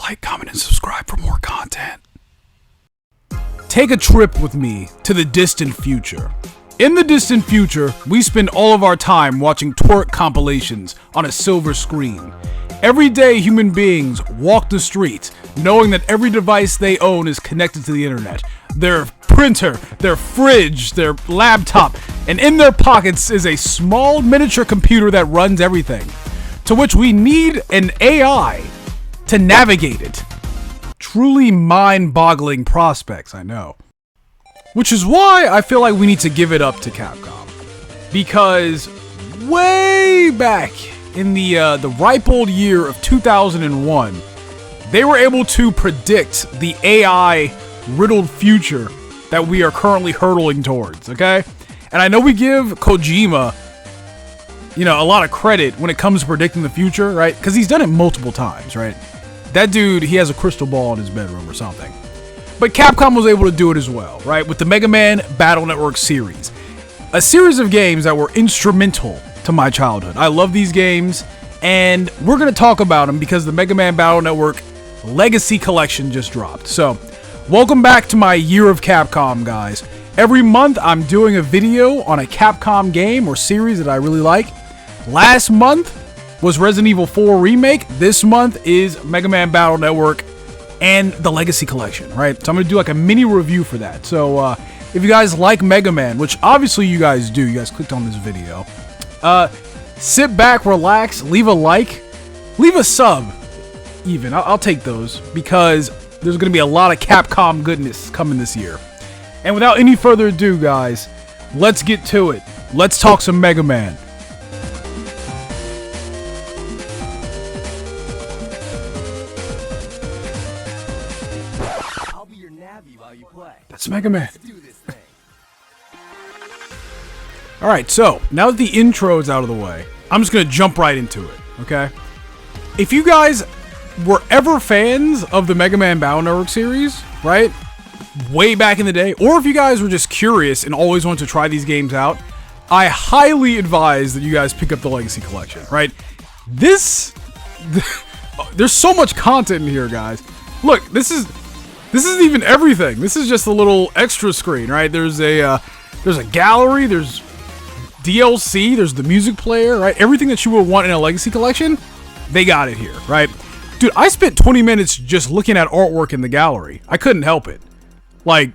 Like, comment, and subscribe for more content. Take a trip with me to the distant future. In the distant future, we spend all of our time watching twerk compilations on a silver screen. Everyday human beings walk the streets knowing that every device they own is connected to the internet. Their printer, their fridge, their laptop, and in their pockets is a small miniature computer that runs everything, to which we need an AI to navigate it. Truly mind-boggling prospects, I know. Which is why I feel like we need to give it up to Capcom. Because way back in the ripe old year of 2001, they were able to predict the AI-riddled future that we are currently hurtling towards, okay? And I know we give Kojima, a lot of credit when it comes to predicting the future, right? Because he's done it multiple times, right? That dude, he has a crystal ball in his bedroom or something. But Capcom was able to do it as well, right? With the Mega Man Battle Network series. A series of games that were instrumental to my childhood. I love these games, and we're going to talk about them because the Mega Man Battle Network Legacy Collection just dropped. So, welcome back to my Year of Capcom, guys. Every month, I'm doing a video on a Capcom game or series that I really like. Last month was Resident Evil 4 Remake. This month is Mega Man Battle Network and the Legacy Collection, right? So I'm going to do like a mini review for that. So if you guys like Mega Man, which obviously you guys do, you guys clicked on this video, sit back, relax, leave a like, leave a sub even. I'll take those because there's going to be a lot of Capcom goodness coming this year. And without any further ado, guys, let's get to it. Let's talk some Mega Man. That's Mega Man. Alright, so now that the intro is out of the way, I'm just going to jump right into it, okay? If you guys were ever fans of the Mega Man Battle Network series, right? Way back in the day, or if you guys were just curious and always wanted to try these games out, I highly advise that you guys pick up the Legacy Collection, right? There's so much content in here, guys. Look, this isn't even everything. This is just a little extra screen, right? There's a gallery, there's DLC, there's the music player, right? Everything that you would want in a Legacy Collection, they got it here, right? Dude, I spent 20 minutes just looking at artwork in the gallery. I couldn't help it. Like,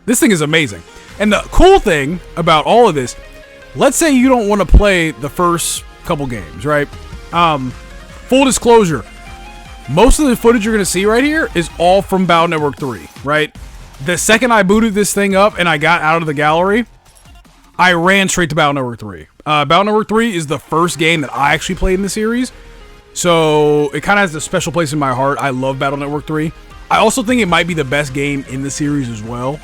this thing is amazing. And the cool thing about all of this, let's say you don't want to play the first couple games, right? Full disclosure, most of the footage you're going to see right here is all from Battle Network 3, right? The second I booted this thing up and I got out of the gallery, I ran straight to Battle Network 3. Battle Network 3 is the first game that I actually played in the series, so it kind of has a special place in my heart. I love Battle Network 3. I also think it might be the best game in the series as well.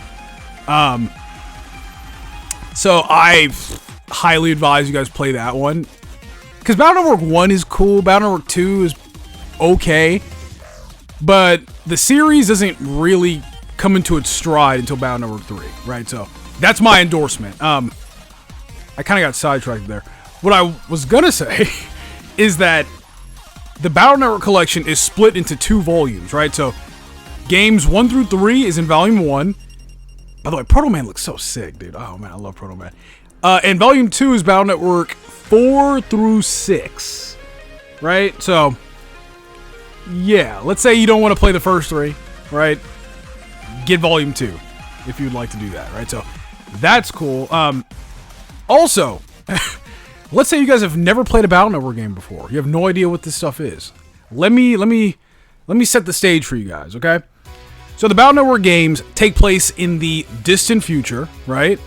So I highly advise you guys play that one. Because Battle Network 1 is cool, Battle Network 2 is okay, but the series doesn't really come into its stride until Battle Network 3, right? So that's my endorsement. I kind of got sidetracked there. What I was gonna say is that the Battle Network collection is split into 2 volumes, right? So games 1 through 3 is in volume 1. By the way, Proto Man looks so sick, dude. Oh man, I love Proto Man. And volume 2 is Battle Network 4 through 6, right? So yeah, let's say you don't want to play the first 3, right? Get volume 2 if you'd like to do that, right? So that's cool. Also, let's say you guys have never played a Battle Network game before. You have no idea what this stuff is. Let me set the stage for you guys, okay? So the Battle Network games take place in the distant future, right?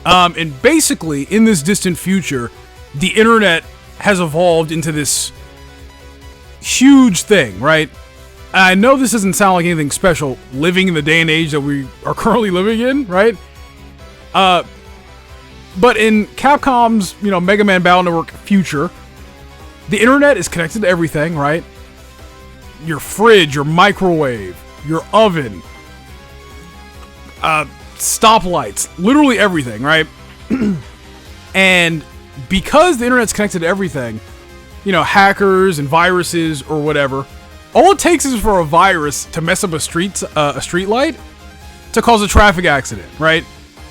And basically, in this distant future, the internet has evolved into this huge thing, right? I know this doesn't sound like anything special living in the day and age that we are currently living in, right? But in Capcom's, Mega Man Battle Network future, the internet is connected to everything, right? Your fridge, your microwave, your oven, stoplights, literally everything, right? And because the internet's connected to everything, hackers and viruses or whatever All it takes is for a virus to mess up a street light to cause a traffic accident, right?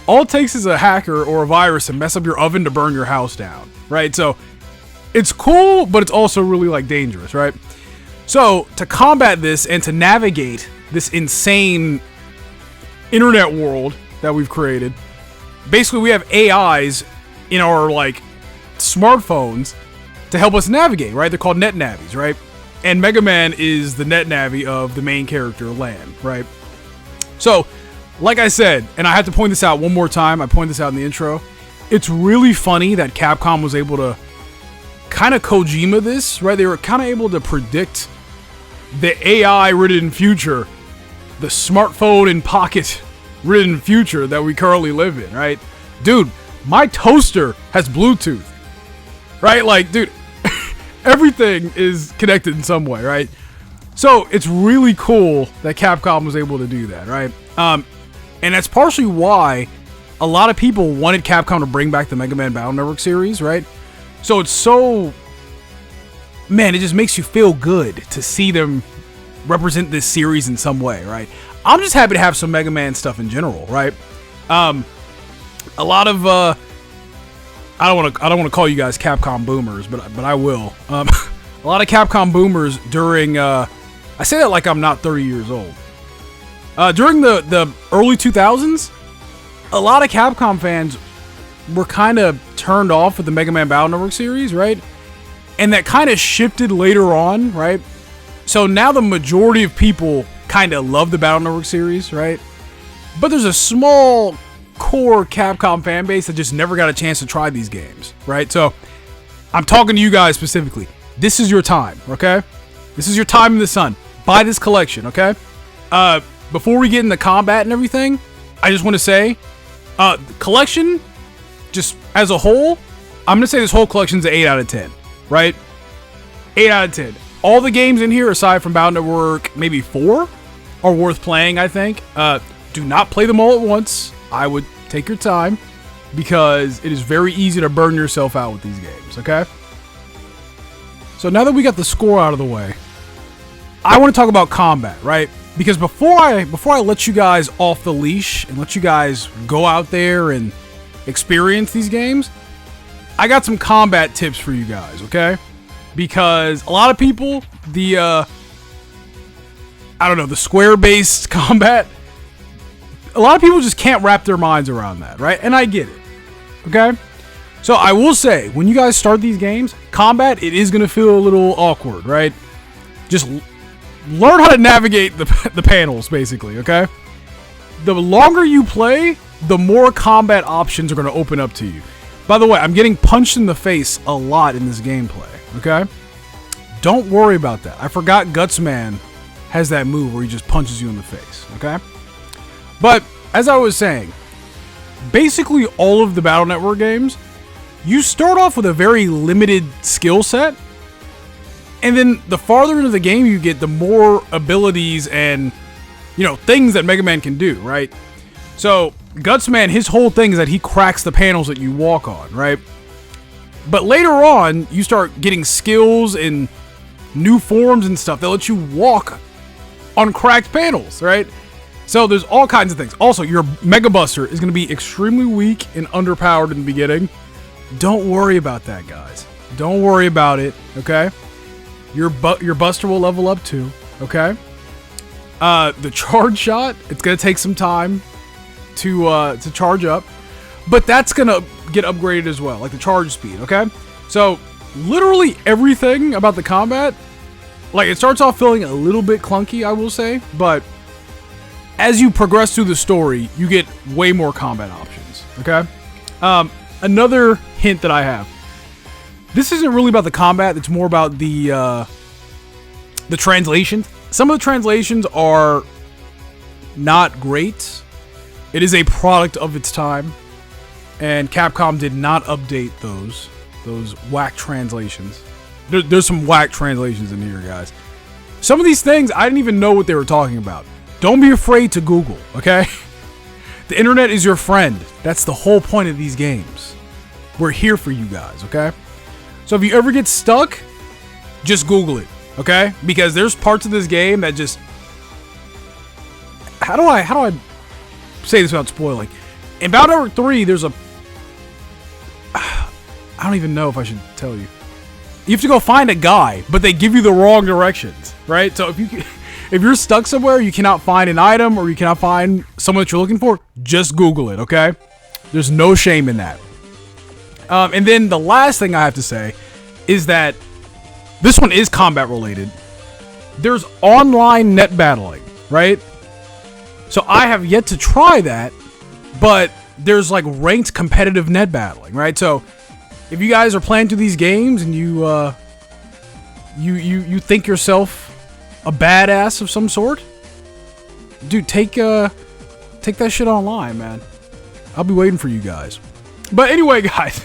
All it takes is a hacker or a virus to mess up your oven to burn your house down, right? So it's cool, but it's also really like dangerous, right? So to combat this and to navigate this insane internet world that we've created, basically we have AIs in our like smartphones to help us navigate, right? They're called net navis, right? And Mega Man is the net navi of the main character, Lan, right? So, like I said, and I have to point this out one more time, I pointed this out in the intro, it's really funny that Capcom was able to kind of Kojima this, right? They were kind of able to predict the AI-ridden future, the smartphone-in-pocket-ridden future that we currently live in, right? Dude, my toaster has Bluetooth, right? Like, dude, everything is connected in some way, right? So it's really cool that Capcom was able to do that, right? And that's partially why a lot of people wanted Capcom to bring back the Mega Man Battle Network series, right? So it's so... Man, it just makes you feel good to see them represent this series in some way, right? I'm just happy to have some Mega Man stuff in general, right? A lot of... I don't want to call you guys Capcom boomers, but I will. A lot of Capcom boomers during... I say that like I'm not 30 years old. During the early 2000s, a lot of Capcom fans were kind of turned off with the Mega Man Battle Network series, right? And that kind of shifted later on, right? So now the majority of people kind of love the Battle Network series, right? But there's a small core Capcom fan base that just never got a chance to try these games, right? So I'm talking to you guys specifically. This is your time, okay? This is your time in the sun. Buy this collection, okay? Before we get into combat and everything, I just want to say, collection, just as a whole, I'm going to say this whole collection's an 8 out of 10, right? 8 out of 10. All the games in here, aside from Battle Network, maybe 4, are worth playing, I think. Do not play them all at once. I would take your time, because it is very easy to burn yourself out with these games, okay? So now that we got the score out of the way, I want to talk about combat, right? Because before I let you guys off the leash and let you guys go out there and experience these games, I got some combat tips for you guys, okay? Because a lot of people, the square-based combat, a lot of people just can't wrap their minds around that, right? And I get it, okay? So I will say, when you guys start these games, combat, it is going to feel a little awkward, right? Just learn how to navigate the panels, basically, okay? The longer you play, the more combat options are going to open up to you. By the way, I'm getting punched in the face a lot in this gameplay, okay? Don't worry about that. I forgot Gutsman has that move where he just punches you in the face, okay? But, as I was saying, basically all of the Battle Network games, you start off with a very limited skill set, and then the farther into the game you get, the more abilities and, things that Mega Man can do, right? So, Gutsman, his whole thing is that he cracks the panels that you walk on, right? But later on, you start getting skills and new forms and stuff that let you walk on cracked panels, right? So there's all kinds of things. Also, your Mega Buster is going to be extremely weak and underpowered in the beginning. Don't worry about that, guys. Don't worry about it, okay? Your Buster will level up too, okay? The charge shot, it's going to take some time to charge up, but that's going to get upgraded as well, like the charge speed, okay? So, literally everything about the combat, like, it starts off feeling a little bit clunky, I will say, but as you progress through the story, you get way more combat options, okay? Another hint that I have. This isn't really about the combat, it's more about the translations. Some of the translations are not great. It is a product of its time, and Capcom did not update those whack translations. There's some whack translations in here, guys. Some of these things, I didn't even know what they were talking about. Don't be afraid to Google, okay? The internet is your friend. That's the whole point of these games. We're here for you guys, okay? So if you ever get stuck, just Google it. okay? Because there's parts of this game that just... How do I say this without spoiling? In Battle Network 3, there's a... I don't even know if I should tell you. You have to go find a guy, but they give you the wrong directions, right? So if you're stuck somewhere, you cannot find an item or you cannot find someone that you're looking for, just Google it, okay? There's no shame in that. And then the last thing I have to say is that this one is combat related. There's online net battling, right? So I have yet to try that, but there's like ranked competitive net battling, right? So if you guys are playing through these games and you think yourself a badass of some sort, dude, take that shit online, man. I'll be waiting for you guys. But anyway, guys,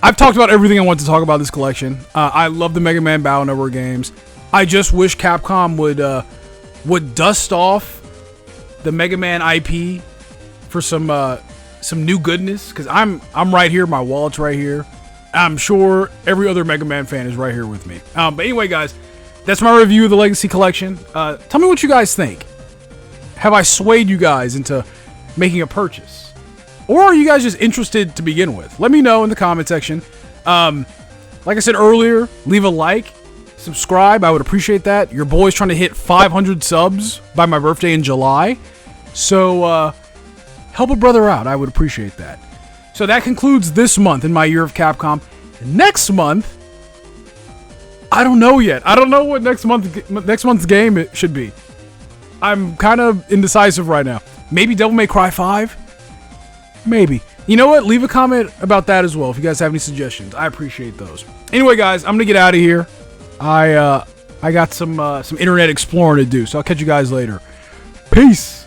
I've talked about everything I want to talk about this collection. I love the Mega Man Battle Network games. I just wish Capcom would dust off the Mega Man IP for some new goodness, because I'm right here, my wallet's right here. I'm sure every other Mega Man fan is right here with me. But anyway, guys, that's my review of the Legacy Collection. Tell me what you guys think. Have I swayed you guys into making a purchase? Or are you guys just interested to begin with? Let me know in the comment section. Like I said earlier, leave a like, subscribe. I would appreciate that. Your boy's trying to hit 500 subs by my birthday in July. So, help a brother out. I would appreciate that. So that concludes this month in my year of Capcom. Next month, I don't know yet. I don't know what next month's game it should be. I'm kind of indecisive right now. Maybe Devil May Cry 5? Maybe. You know what? Leave a comment about that as well if you guys have any suggestions. I appreciate those. Anyway, guys, I'm gonna get out of here. I got some internet exploring to do, so I'll catch you guys later. Peace.